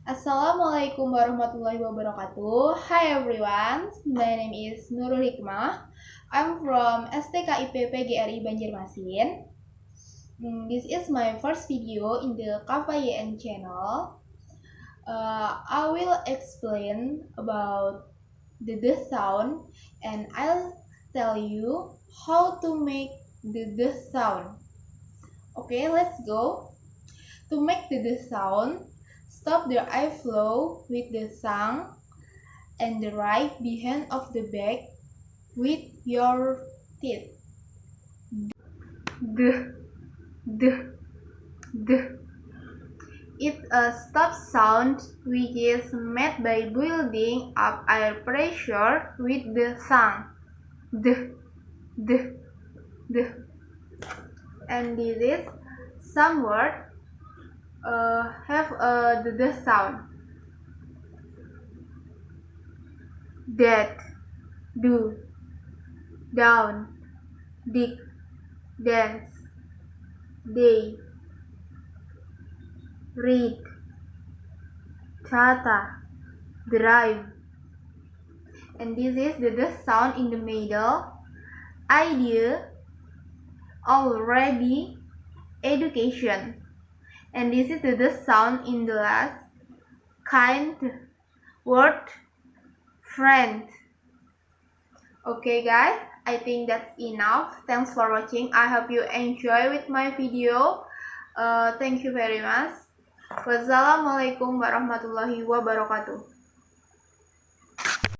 Assalamualaikum warahmatullahi wabarakatuh. Hi everyone, my name is Nurul Hikmah. I'm from STKIP PGRI Banjarmasin. This is my first video in the KFYN channel. I will explain about the D sound and I'll tell you how to make the D sound. Okay, let's go. To make the D sound, stop the air flow with the tongue and the right behind of the back with your teeth. D, d, d. It's a stop sound which is made by building up air pressure with the tongue. D, d, d. And this is some word have a d sound. That, do, down, dig, dance, day, read, tata, drive. And this is the D sound in the middle. Idea, already, education. And this is the D sound in the last. Kind, word, friend. Okay guys, I think that's enough. Thanks for watching. I hope you enjoy with my video. Thank you very much. Wassalamualaikum warahmatullahi wabarakatuh.